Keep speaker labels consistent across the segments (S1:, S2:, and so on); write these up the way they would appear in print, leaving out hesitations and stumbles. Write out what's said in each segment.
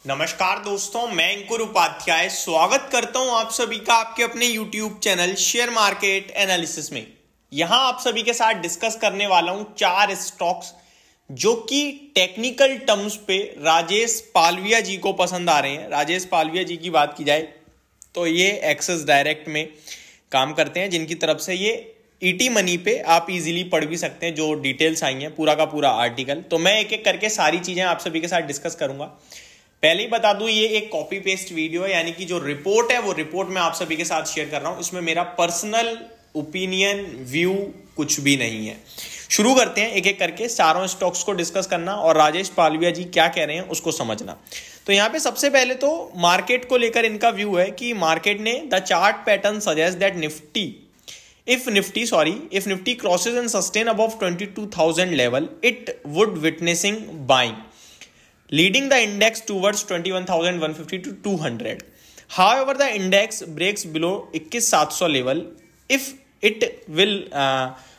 S1: नमस्कार दोस्तों, मैं अंकुर उपाध्याय स्वागत करता हूं आप सभी का आपके अपने YouTube channel share market analysis में। यहां आप सभी के साथ डिस्कस करने वाला हूं 4 स्टॉक्स जो कि टेक्निकल टर्म्स पे राजेश पालविया जी को पसंद आ रहे हैं। राजेश पालविया जी की बात की जाए तो ये एक्सिस डायरेक्ट में काम करते हैं, जिनकी तरफ से ये ईटी मनी पे आप इजीली पढ़ भी सकते हैं। जो डिटेल्स आई हैं पूरा का पूरा आर्टिकल, तो मैं एक एक करके सारी चीजें आप सभी के साथ डिस्कस करूंगा। पहले ही बता दूं, ये एक कॉपी पेस्ट वीडियो है, यानी कि जो रिपोर्ट है वो रिपोर्ट मैं आप सभी के साथ शेयर कर रहा हूं। इसमें मेरा पर्सनल ओपिनियन व्यू कुछ भी नहीं है। शुरू करते हैं एक एक करके चारों स्टॉक्स को डिस्कस करना और राजेश पालविया जी क्या कह रहे हैं उसको समझना। तो यहां पे सबसे पहले तो मार्केट को लेकर इनका व्यू है कि मार्केट ने the chart pattern suggest that if nifty crosses and sustain above 22,000 level, it would witnessing buying, leading the index towards 21,150 to 200. However, the index breaks below 21,700 level, if it will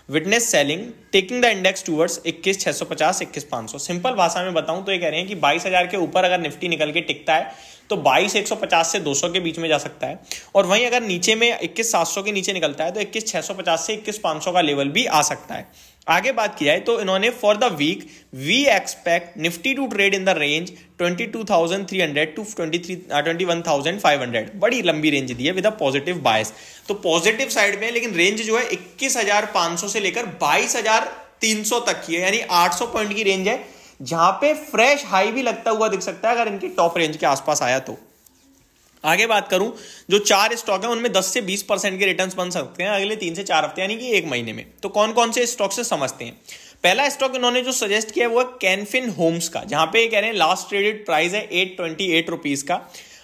S1: witness selling, taking the index towards 21,650 21,500। Simple भाषा में बताऊं तो ये कह रहे हैं कि 22,000 के ऊपर अगर निफ्टी निकल के टिकता है तो 22,150 से 200 के बीच में जा सकता है, और वहीं अगर नीचे में 21,700 के नीचे निकलता है तो 21,650 से 21,500 का लेवल भी आ सकता है। आगे बात की जाए तो इन्होंने for the week we expect Nifty to trade in the range 22,300 to 21,500। बड़ी लंबी रेंज दी है विद अ पॉजिटिव बायस, तो पॉजिटिव साइड में, लेकिन रेंज जो है 21,500 से लेकर 22,300 तक की है, यानी 800 पॉइंट की रेंज है, जहां पे फ्रेश हाई भी लगता हुआ दिख सकता है अगर इनकी टॉप रेंज के आसपास आया तो। आगे बात करूं, जो 4 स्टॉक है उनमें 10 से 20% के रिटर्न्स बन सकते हैं अगले 3 से 4 हफ्ते, यानी कि 1 महीने में। तो कौन कौन से स्टॉक से समझते हैं। पहला स्टॉक इन्होंने जो सजेस्ट किया है वो है कैनफिन होम्स का, जहां पे कह रहे हैं लास्ट ट्रेडेड प्राइस है 828 रुपीज का।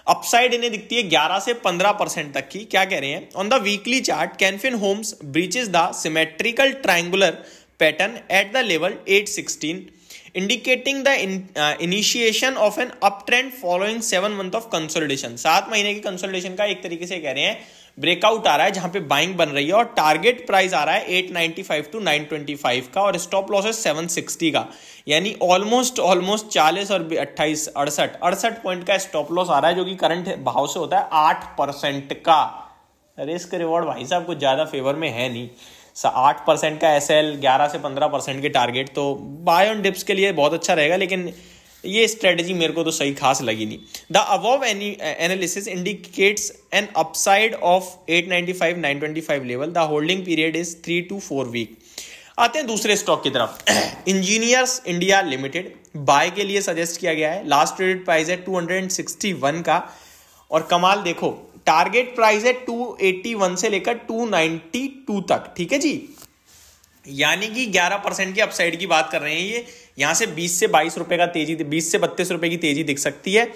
S1: अपसाइड इन्हें दिखती है 11 से 15% तक की। क्या कह रहे हैं, on the weekly chart Canfin Homes breaches the symmetrical triangular pattern at the level 816, indicating the initiation of an uptrend following 7 month of consolidation। 7 महीने की कंसोलिडेशन का एक तरीके से कह रहे हैं ब्रेकआउट आ रहा है, जहां पे बाइंग बन रही है, और टारगेट प्राइस आ रहा है 895 टू 925 का, और स्टॉप लॉस है 760 का, यानी ऑलमोस्ट 40 और 28 68 पॉइंट का स्टॉप लॉस आ रहा है, जो कि करंट भाव से होता है 8% का। रिस्क रिवॉर्ड भाई साहब कुछ ज्यादा फेवर में है नहीं। 8% का एसएल, 11 से 15% के टारगेट, तो बाय ऑन डिप्स के लिए बहुत अच्छा रहेगा, लेकिन ये स्ट्रेटेजी मेरे को तो सही खास लगी नहीं। The above analysis indicates an upside of 895 925 level. The holding period is 3 to 4 week. आते हैं दूसरे स्टॉक की तरफ। इंजीनियर्स इंडिया लिमिटेड बाय के लिए सजेस्ट किया गया है। लास्ट ट्रेडेड प्राइस है 261 का, और कमाल देखो टारगेट प्राइस है 281 से लेकर 292 तक। ठीक है जी, यानी कि 11% की अपसाइड की बात कर रहे हैं ये। यहां से 20 से 22 रुपए का तेजी, 20 से 32 रुपए की तेजी दिख सकती है।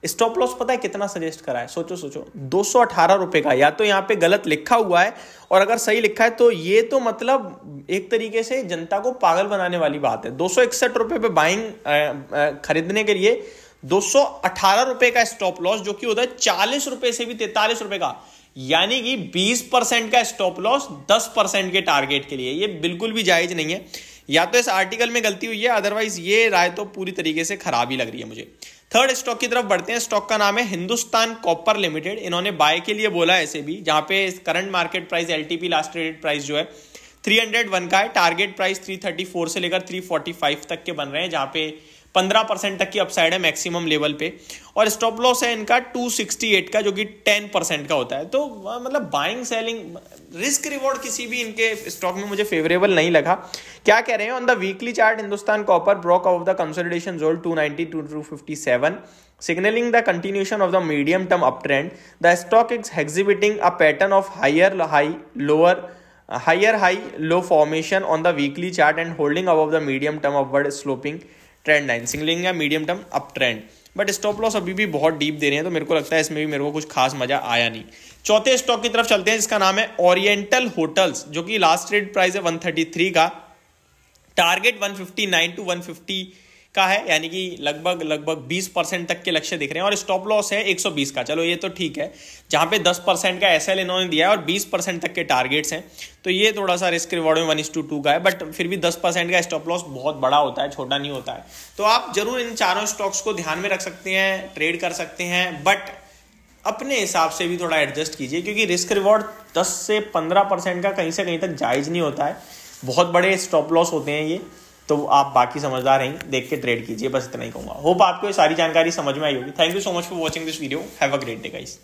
S1: स्टॉप लॉस पता है कितना सजेस्ट करा है, सोचो 218 रुपए का। या तो यहाँ पे गलत लिखा हुआ है, और अगर सही लिखा है तो ये तो मतलब एक तरीके से जनता को पागल बनाने वाली बात है। 261 रुपए पे बाइंग खरीदने के लिए 218 रुपए का स्टॉप लॉस, जो कि होता है 40 रुपए से भी 43 रुपए का, यानी कि 20% का स्टॉप लॉस 10% के टारगेट के लिए। ये बिल्कुल भी जायज नहीं है। या तो इस आर्टिकल में गलती हुई है, अदरवाइज ये राय तो पूरी तरीके से खराब ही लग रही है मुझे। थर्ड स्टॉक की तरफ बढ़ते हैं। स्टॉक का नाम है हिंदुस्तान कॉपर लिमिटेड। इन्होंने बाय के लिए बोला है ऐसे भी, जहां पे current market price LTP last traded price जो है 301 का है। टारगेट प्राइस 334 से लेकर 345 तक के बन रहे हैं, जहां पे 15% तक की अपसाइड है मैक्सिमम लेवल पे, और स्टॉप लॉस है इनका 268 का, जो कि 10% का होता है। तो मतलब बाइंग सेलिंग रिस्क रिवॉर्ड किसी भी इनके स्टॉक में मुझे फेवरेबल नहीं लगा। क्या कह रहे हैं, on the weekly chart Hindustan copper broke of the consolidation zone 290 to 257, signaling the continuation of the medium term uptrend. The stock is exhibiting a pattern of higher high low formation on the weekly chart and holding above the medium term upward sloping trend line, signalling या medium term up trend, but stop loss अभी भी बहुत deep दे रहे हैं, तो मेरे को लगता है इसमें भी मेरे को कुछ खास मजा आया नहीं। चौथे स्टॉक की तरफ चलते हैं, जिसका नाम है ओरिएंटल होटल्स, जो कि लास्ट ट्रेड प्राइस है 133 का। टारगेट 159 to 150 का है, यानी कि लगभग 20% तक के लक्ष्य दिख रहे हैं, और स्टॉप लॉस है 120 का। चलो ये तो ठीक है, जहां पे 10% का एसएल इन्होंने दिया है और 20% तक के टारगेट्स हैं, तो ये थोड़ा सा रिस्क रिवॉर्ड में 1:2 का है, बट फिर भी 10% का स्टॉप लॉस बहुत बड़ा होता है, छोटा नहीं होता है। तो आप जरूर इन चारों स्टॉक्स को ध्यान में रख सकते हैं, ट्रेड कर सकते हैं, बट अपने हिसाब से भी थोड़ा एडजस्ट कीजिए, क्योंकि रिस्क रिवॉर्ड 10 से 15% का कहीं से कहीं तक जायज़ नहीं होता है, बहुत बड़े स्टॉप लॉस होते हैं ये। तो आप बाकी समझदार हैं, देख के ट्रेड कीजिए, बस इतना ही कहूँगा। होप आपको ये सारी जानकारी समझ में आई होगी। Thank you so much for watching this video. Have a great day guys.